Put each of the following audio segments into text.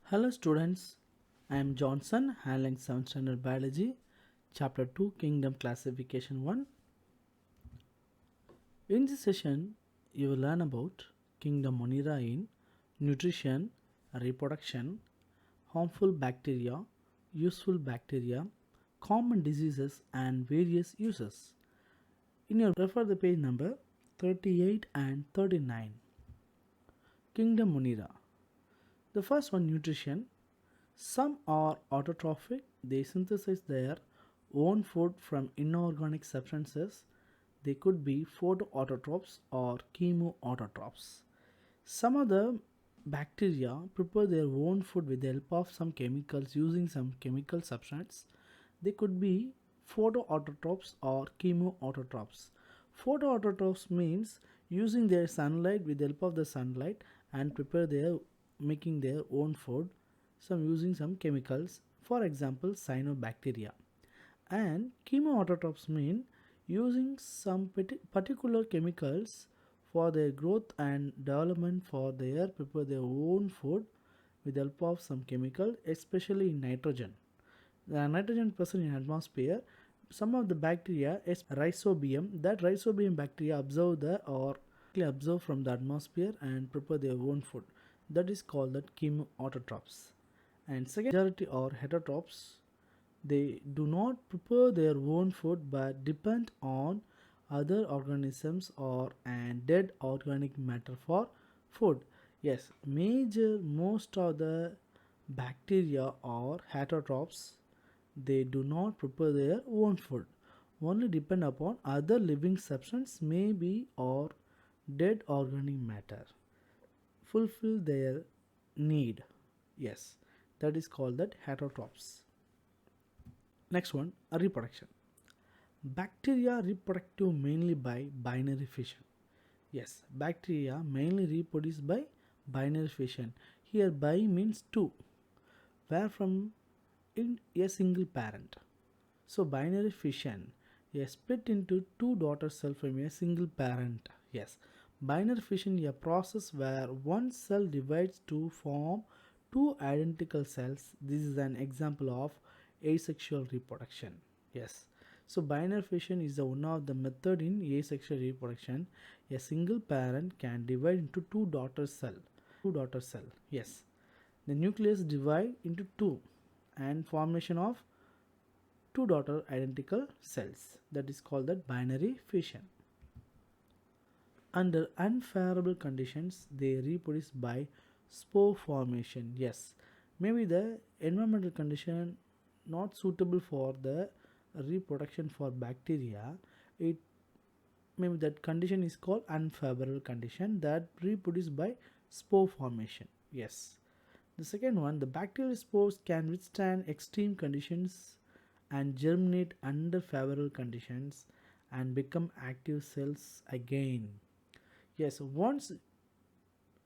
Hello students, I am Johnson handling 7th standard biology, chapter 2 kingdom classification 1. In this session, you will learn about kingdom Monera in nutrition, reproduction, harmful bacteria, useful bacteria, common diseases and various uses. In your refer the page number 38 and 39. Kingdom Monera. The first one, nutrition. Some are autotrophic, they synthesize their own food from inorganic substances. They could be photoautotrophs or chemoautotrophs. Some other bacteria prepare their own food with the help of some chemicals using some chemical substance. They could be photoautotrophs or chemoautotrophs. Photoautotrophs means using their sunlight with the help of the sunlight and prepare their making their own food, some using some chemicals, for example cyanobacteria. And chemoautotrophs mean using some particular chemicals for their growth and development for their prepare their own food with the help of some chemical, especially nitrogen. The nitrogen present in atmosphere, some of the bacteria is rhizobium. That rhizobium bacteria observe the or absorb from the atmosphere and prepare their own food. That is called the chemoautotrophs. And second, majority are heterotrophs. They do not prepare their own food but depend on other organisms or and dead organic matter for food. Yes, most of the bacteria are heterotrophs. They do not prepare their own food, only depend upon other living substance, maybe or dead organic matter, fulfill their need. Yes, that is called that heterotrophs. Next one, reproduction. Bacteria reproduce mainly by binary fission. Yes, bacteria mainly reproduce by binary fission. Here bi means two, where from in a single parent. So binary fission, a split into two daughter cell from a single parent. Yes, binary fission is a process where one cell divides to form two identical cells. This is an example of asexual reproduction. Yes, so binary fission is one of the method in asexual reproduction. A single parent can divide into two daughter cell. Yes, the nucleus divide into two and formation of two daughter identical cells, that is called that binary fission. Under unfavorable conditions they reproduce by spore formation. Yes, maybe the environmental condition not suitable for the reproduction for bacteria, it maybe that condition is called unfavorable condition that reproduce by spore formation. Yes, the second one, the bacterial spores can withstand extreme conditions and germinate under favorable conditions and become active cells again. Yes, once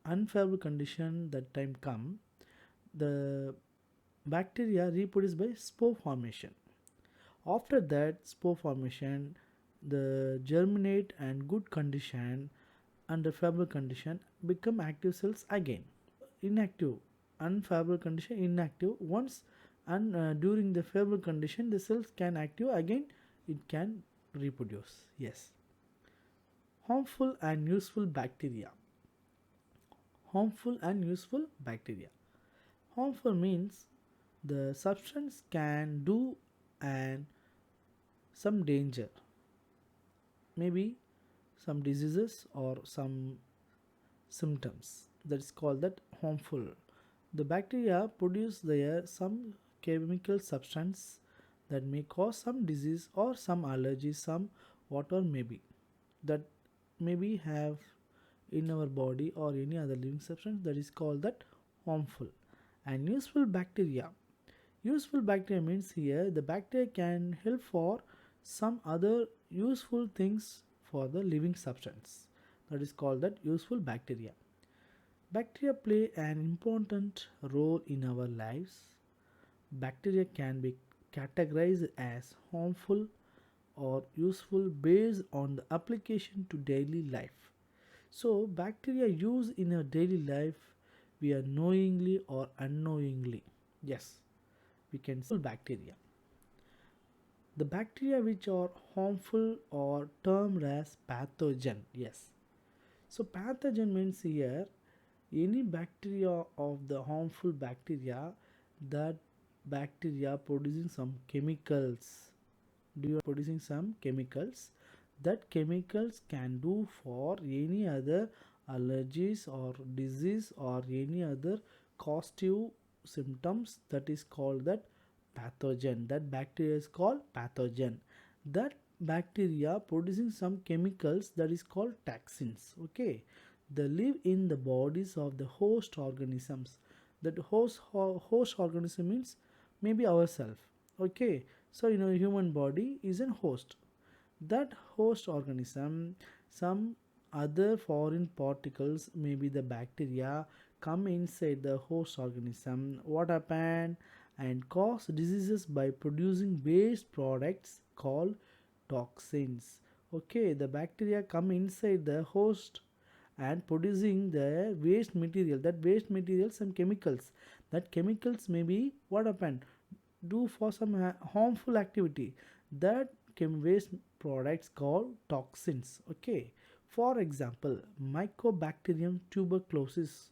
unfavorable condition that time come, the bacteria reproduce by spore formation. After that spore formation, the germinate and good condition under favorable condition become active cells again. Inactive, unfavorable condition inactive. Once and during the favorable condition the cells can active again, it can reproduce. Yes, harmful and useful bacteria. Harmful and useful bacteria. Harmful means the substance can do and some danger, maybe some diseases or some symptoms, that is called that harmful. The bacteria produce their some chemical substance that may cause some disease or some allergy, some whatever maybe that maybe have in our body or any other living substance, that is called that harmful. And useful bacteria means here the bacteria can help for some other useful things for the living substance, that is called that useful bacteria. Bacteria play an important role in our lives. Bacteria can be categorized as harmful or useful based on the application to daily life. So bacteria used in our daily life we are knowingly or unknowingly. Yes, we can see bacteria. The bacteria which are harmful are termed as pathogen. Yes. So pathogen means here any bacteria of the harmful bacteria, that bacteria producing some chemicals. Do you producing some chemicals? That chemicals can do for any other allergies or disease or any other causative symptoms, that is called that pathogen. That bacteria is called pathogen. That bacteria producing some chemicals, that is called toxins. Okay, they live in the bodies of the host organisms. That host organism means maybe ourselves. Okay, so human body is a host. That host organism, some other foreign particles, maybe the bacteria, come inside the host organism. What happened? And cause diseases by producing waste products called toxins. Okay, the bacteria come inside the host and producing the waste material. That waste material, some chemicals. That chemicals may be what happened, do for some harmful activity. That waste products called toxins. Okay, for example, mycobacterium tuberculosis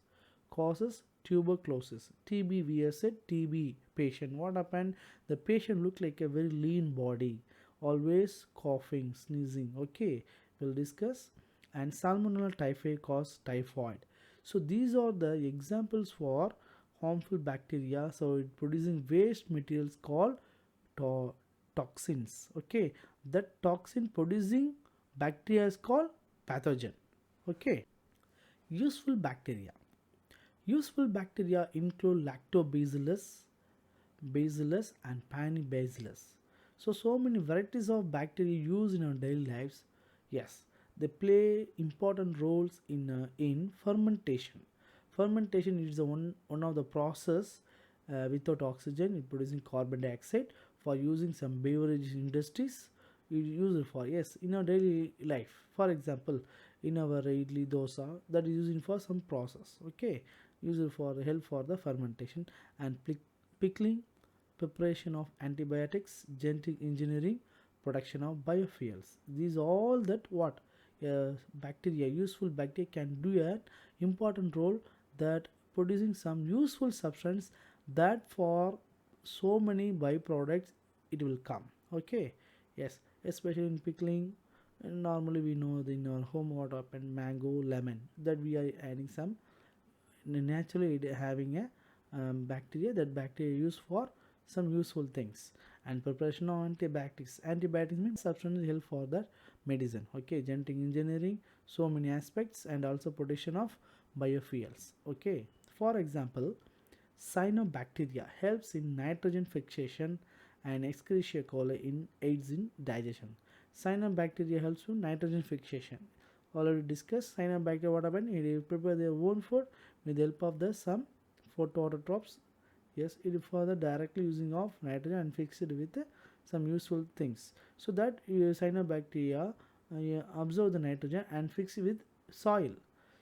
causes tuberculosis. TB, we have said TB patient. What happened? The patient looked like a very lean body, always coughing, sneezing. Okay, we'll discuss. And salmonella typhi cause typhoid. So these are the examples for harmful bacteria. So it producing waste materials called to- toxins. Okay, that toxin producing bacteria is called pathogen. Okay, useful bacteria. Useful bacteria include lactobacillus, bacillus, and panibacillus. So many varieties of bacteria used in our daily lives. Yes, they play important roles in fermentation. Fermentation is the one of the process without oxygen, it producing carbon dioxide for using some beverage industries. We use it for, yes, in our daily life. For example, in our idli dosa, that is using for some process. Okay, use it for help for the fermentation. And pickling, preparation of antibiotics, genetic engineering, production of biofuels. These all that what bacteria, useful bacteria can do an important role, that producing some useful substance, that for so many byproducts it will come. Okay, yes, especially in pickling. Normally we know in our home what happened, mango, lemon, that we are adding some naturally having a bacteria. That bacteria used for some useful things. And preparation of antibiotics means substance help for the medicine. Okay, genetic engineering, so many aspects. And also production of biofuels. Okay, for example, cyanobacteria helps in nitrogen fixation, and Escherichia coli in aids in digestion. Cyanobacteria helps in nitrogen fixation. Already discussed. Cyanobacteria, what happen? It will prepare their own food with the help of the some photoautotrophs. Yes, it is further directly using of nitrogen and fix it with some useful things. So that cyanobacteria absorb the nitrogen and fix it with soil.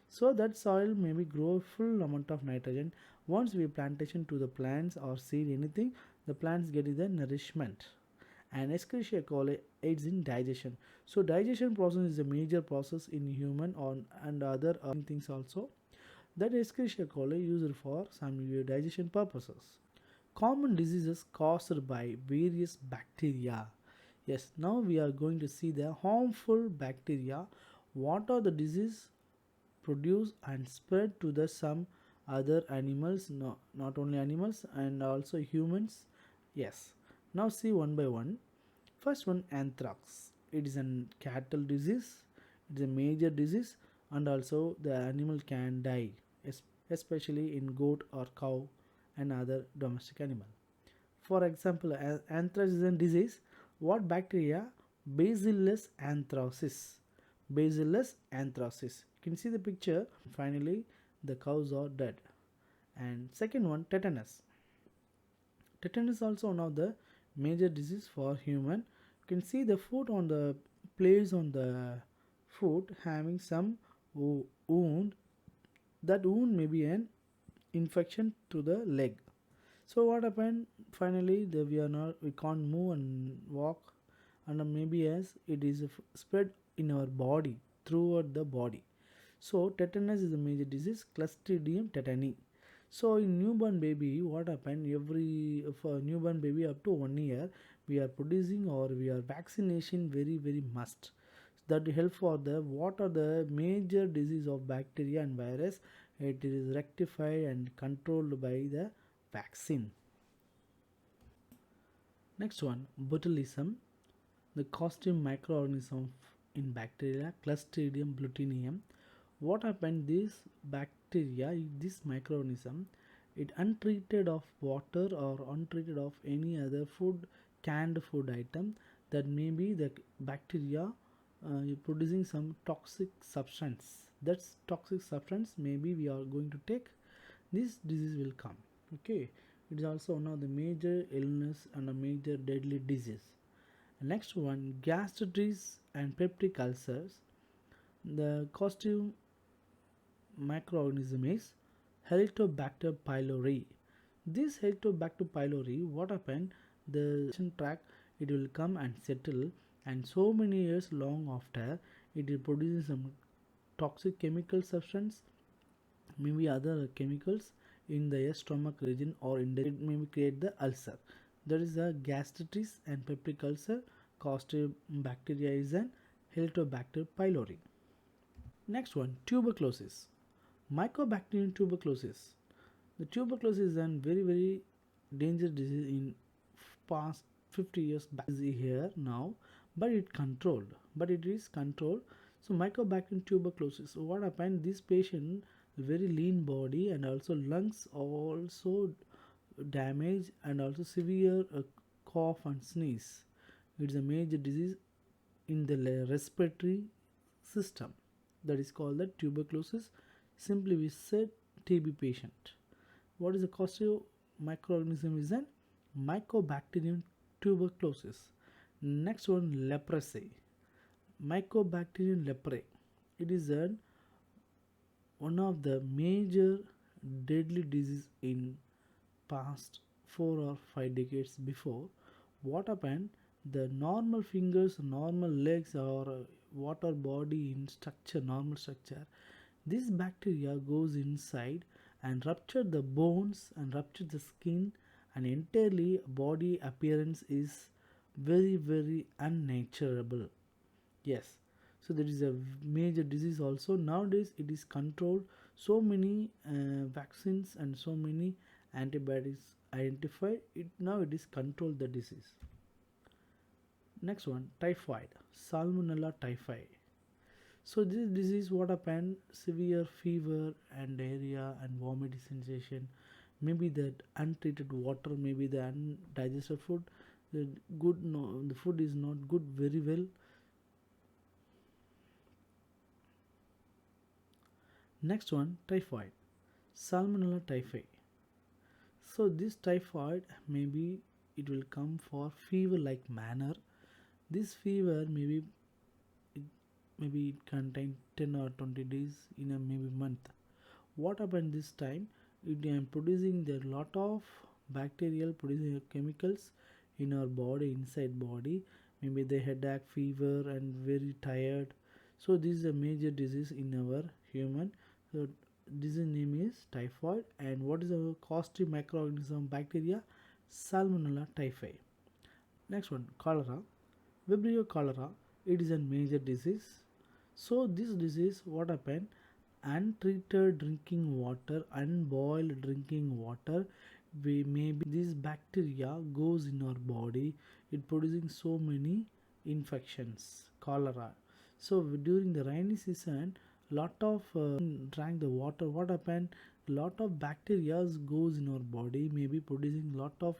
So that soil maybe grow full amount of nitrogen. Once we plantation to the plants or seed anything, the plants get the nourishment. And Escherichia coli aids in digestion. So digestion process is a major process in human and other things also. That Escherichia coli used for some digestion purposes. Common diseases caused by various bacteria. Yes, now we are going to see the harmful bacteria. What are the diseases produced and spread to the some other animals? No, not only animals and also humans. Yes, now see one by one. First one, anthrax. It is a cattle disease. It is a major disease, and also the animal can die, especially in goat or cow and other domestic animal. For example, anthrax is a disease. What bacteria? Bacillus anthracis. Bacillus anthracis. You can see the picture. Finally, the cows are dead. And second one, tetanus. Tetanus is also one of the major disease for human. You can see the foot on the place on the foot having some wound. That wound may be an infection to the leg. So what happened finally, we can't move and walk, and maybe as it is spread in our body throughout the body. So tetanus is a major disease, Clostridium tetani. So in newborn baby, what happened every for newborn baby up to 1 year, we are producing or we are vaccination very must. That help for the what are the major disease of bacteria and virus. It is rectified and controlled by the vaccine. Next one, botulism, the costume microorganism in bacteria, Clostridium botulinum. What happened? This bacteria, this microorganism, it untreated of water or untreated of any other food, canned food item, that may be the bacteria producing some toxic substance. That's toxic substance. Maybe we are going to take, this disease will come. Okay, it is also one of the major illness and a major deadly disease. Next one, gastritis and peptic ulcers. The costume microorganism is Helicobacter pylori. This Helicobacter pylori, what happened? The tract, it will come and settle, and so many years long after, it is producing some toxic chemical substance, maybe other chemicals in the stomach region, or in the, it may create the ulcer. There is a gastritis and peptic ulcer. Caused bacteria is an Helicobacter pylori. Next one, tuberculosis. Mycobacterium tuberculosis. The tuberculosis is a very dangerous disease in past 50 years back. Is here now, but it is controlled. So mycobacterium tuberculosis. So what happened? This patient very lean body and also lungs also damaged and also severe cough and sneeze. It's a major disease in the respiratory system, that is called the tuberculosis. Simply we said TB patient. What is the costio microorganism? Is an Mycobacterium tuberculosis. Next one, leprosy. Mycobacterium leprae. It is one of the major deadly disease in past 4 or 5 decades before. What happened? The normal fingers, normal legs, or water body in structure, normal structure, this bacteria goes inside and rupture the bones and rupture the skin, and entirely body appearance is very unnatural. Yes, so there is a major disease also. Nowadays it is controlled. So many vaccines and so many antibiotics identified it. Now it is controlled the disease. Next one, typhoid, Salmonella typhi. So this disease, what happened? Severe fever and diarrhea and vomiting sensation. Maybe that untreated water, maybe the undigested food. The food is not good very well. Next one, typhoid, Salmonella typhi. So this typhoid, maybe it will come for fever-like manner. This fever maybe it contain 10 or 20 days in a maybe month. What happened this time? It is producing a lot of bacterial producing chemicals in our body, inside body. Maybe the headache, fever, and very tired. So this is a major disease in our human. So disease name is typhoid, and what is the causative microorganism bacteria? Salmonella typhi. Next one, cholera, Vibrio cholera. It is a major disease. So this disease, what happened? Untreated drinking water, unboiled drinking water, we maybe this bacteria goes in our body, it producing so many infections, cholera. So during the rainy season, lot of drank the water, what happened? Lot of bacteria goes in our body, maybe producing lot of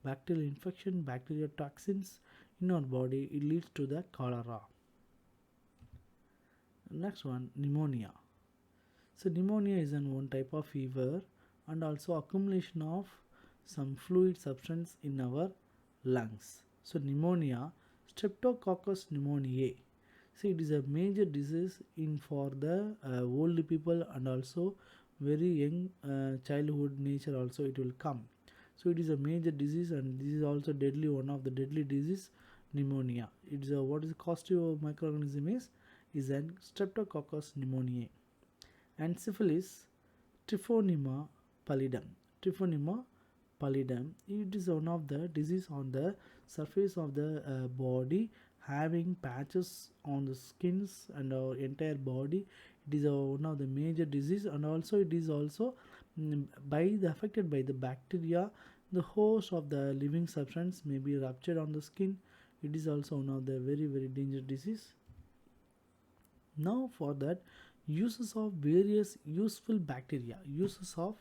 bacterial infection, bacterial toxins in our body. It leads to the cholera. Next one, pneumonia. So pneumonia is one type of fever and also accumulation of some fluid substance in our lungs. So pneumonia, Streptococcus pneumoniae. See, it is a major disease in for the old people and also very young childhood nature also it will come. So it is a major disease, and this is also deadly, one of the deadly disease, pneumonia. It's a, what is the causative microorganism is an streptococcus pneumoniae. And syphilis, Triphonema pallidum. Triphonema pallidum, it is one of the disease on the surface of the body, having patches on the skins and our entire body. It is one of the major disease, and also it is also by the affected by the bacteria. The host of the living substance may be ruptured on the skin. It is also one of the very very dangerous disease. Now for that, uses of various useful bacteria. Uses of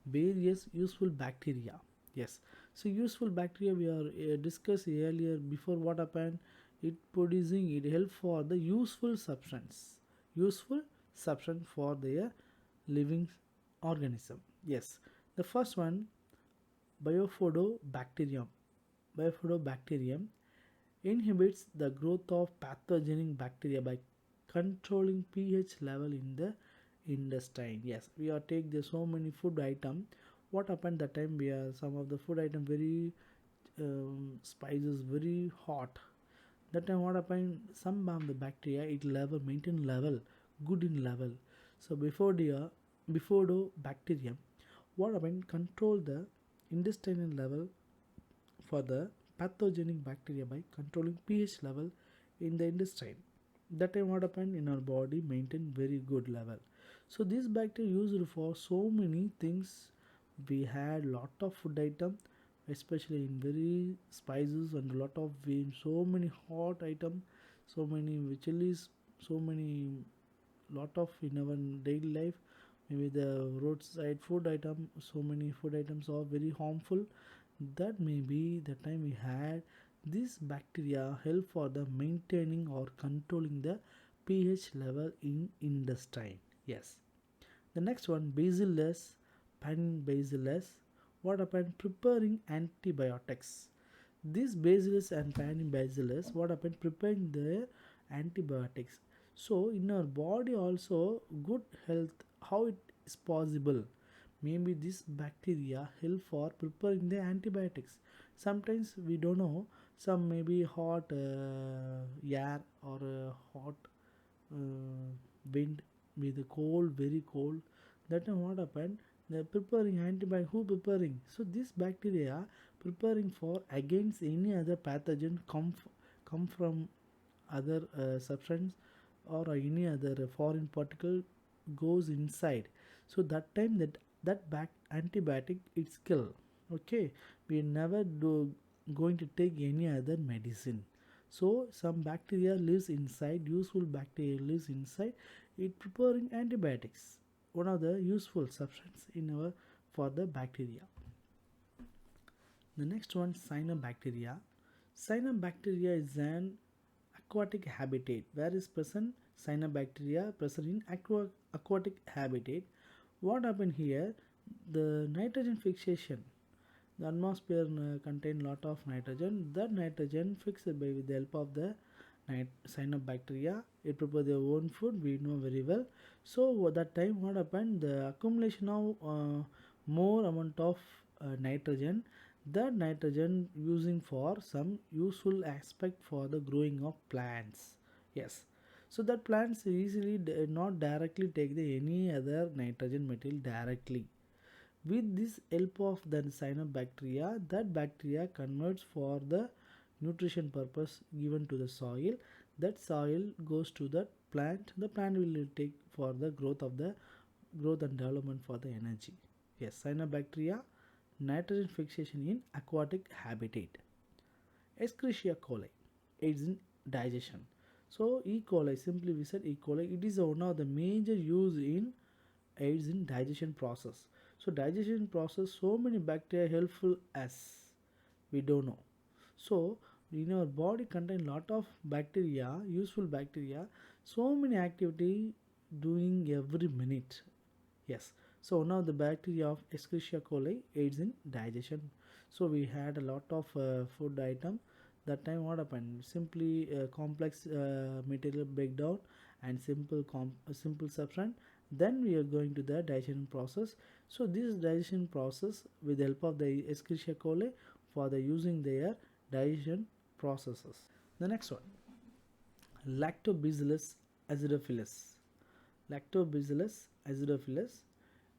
various useful bacteria. Yes, so useful bacteria we are discussed earlier before. What happened, it producing, it help for the useful substance, useful substance for their living organism. Yes, the first one, Bifidobacterium. Bifidobacterium inhibits the growth of pathogenic bacteria by controlling pH level in the intestine. Yes, we are take the so many food item. What happened that time, we are some of the food item very spices very hot. That time what happened, some of the bacteria it level maintain level good in level. So before the bacterium, what happened, control the intestinal level for the pathogenic bacteria by controlling pH level in the intestine. That time what happened, in our body maintain very good level. So this bacteria used for so many things. We had lot of food item, especially in very spices, and a lot of so many hot item, so many chilies, so many lot of in our daily life. Maybe the roadside food item, so many food items are very harmful. That may be the time we had this bacteria help for the maintaining or controlling the pH level in intestine. Yes, the next one, Bacillus panbacillus. What happened, preparing antibiotics. This Bacillus and panbacillus, what happened, preparing the antibiotics. So in our body also good health, how it is possible, maybe this bacteria help for preparing the antibiotics. Sometimes we don't know, some maybe hot air or hot wind with the cold, very cold. That time what happened, they're preparing antibiotic. Who preparing? So this bacteria preparing for against any other pathogen come from other substance, or any other foreign particle goes inside. So that time that antibiotic it's kill. Okay, we never do going to take any other medicine. So some bacteria lives inside, useful bacteria lives inside, it preparing antibiotics, one of the useful substance in our for the bacteria. The next one, cyanobacteria. Cyanobacteria is an aquatic habitat. Where is present cyanobacteria present in aquatic habitat. What happened here, the nitrogen fixation, the atmosphere contain lot of nitrogen. That nitrogen fixed by with the help of the cyanobacteria, it prepare their own food, we know very well. So at that time what happened, the accumulation of more amount of nitrogen, that nitrogen using for some useful aspect for the growing of plants. Yes, so that plants easily not directly take the any other nitrogen material directly. With this help of the cyanobacteria, that bacteria converts for the nutrition purpose given to the soil. That soil goes to the plant. The plant will take for the growth and development for the energy. Yes, cyanobacteria, nitrogen fixation in aquatic habitat. Escherichia coli aids in digestion. So E. coli, simply we said E. coli, it is one of the major use in aids in digestion process. So digestion process, so many bacteria helpful as we don't know. So in our body contain lot of bacteria, useful bacteria, so many activity doing every minute. Yes, so one of the bacteria of Escherichia coli aids in digestion. So we had a lot of food item. That time what happened, simply complex material breakdown and simple substance, Then we are going to the digestion process. So this digestion process with the help of the Escherichia coli for the using their digestion processes. The next one, Lactobacillus acidophilus. Lactobacillus acidophilus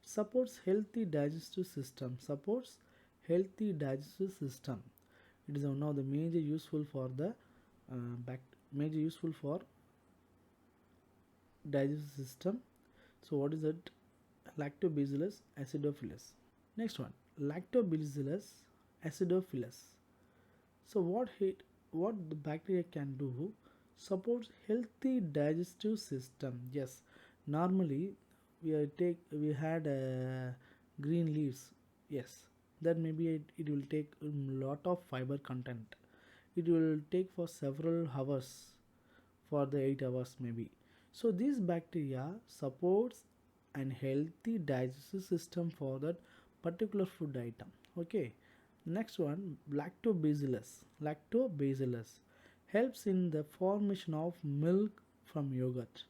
supports healthy digestive system. Supports healthy digestive system. It is one of the major useful for the major useful for digestive system. So what is it? Lactobacillus acidophilus. Next one, Lactobacillus acidophilus. So what the bacteria can do? Supports healthy digestive system. Yes, normally we had green leaves. Yes, that maybe it will take a lot of fiber content. It will take for several hours, for the 8 hours maybe. So this bacteria supports an healthy digestive system for that particular food item. Okay. Next one, Lactobacillus helps in the formation of milk from yogurt.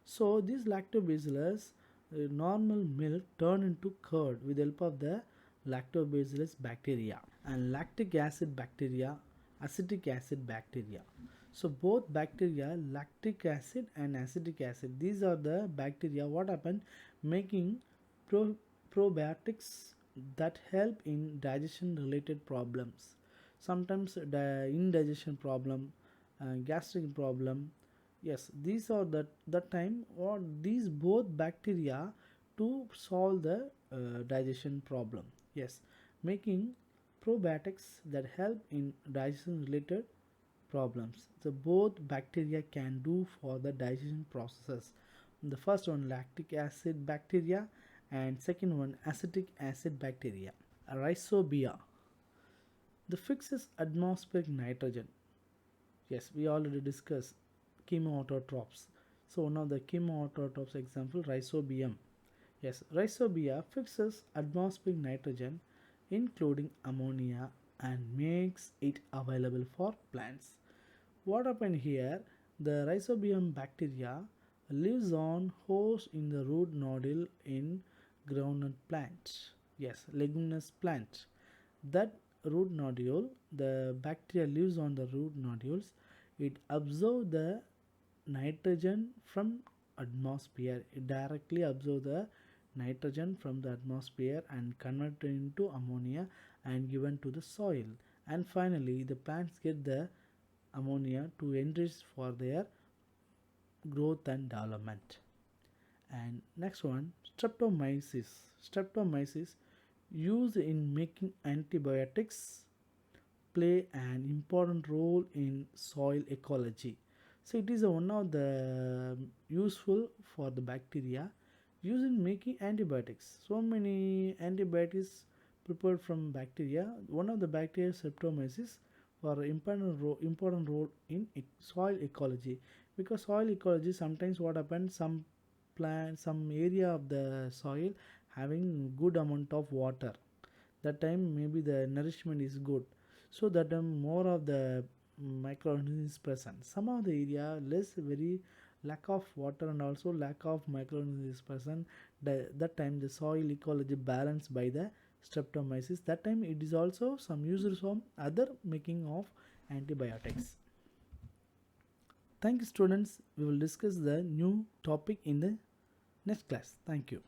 So this lactobacillus, normal milk turn into curd with the help of the lactobacillus bacteria, and lactic acid bacteria, acetic acid bacteria. So both bacteria, lactic acid and acetic acid, these are the bacteria what happen making probiotics that help in digestion related problems. Sometimes the indigestion problem, gastric problem. Yes, these are that time or these both bacteria to solve the digestion problem. Yes, making probiotics that help in digestion related problems. So both bacteria can do for the digestion processes. The first one, lactic acid bacteria, and second one, acetic acid bacteria. Rhizobia, the fixes atmospheric nitrogen. Yes, we already discussed chemoautotrophs. So one of the chemoautotrophs example, rhizobium. Yes, rhizobia fixes atmospheric nitrogen including ammonia and makes it available for plants. What happened here? The rhizobium bacteria lives on host in the root nodule in groundnut plant. Yes, leguminous plant. That root nodule, the bacteria lives on the root nodules. It absorbs the nitrogen from atmosphere. It directly absorbs the nitrogen from the atmosphere and convert it into ammonia and given to the soil. And finally, the plants get the ammonia to enrich for their growth and development. And next one, streptomyces. Streptomyces used in making antibiotics play an important role in soil ecology. So it is one of the useful for the bacteria used in making antibiotics. So many antibiotics prepared from bacteria. One of the bacteria, Streptomyces, for important role in soil ecology, because soil ecology sometimes what happens, some plant, some area of the soil having good amount of water, that time maybe the nourishment is good, so that more of the microorganisms is present. Some of the area less, very lack of water and also lack of microorganisms is present. That time the soil ecology balanced by the streptomyces. That time it is also some users from other making of antibiotics. Thank you students. We will discuss the new topic in the next class. Thank you.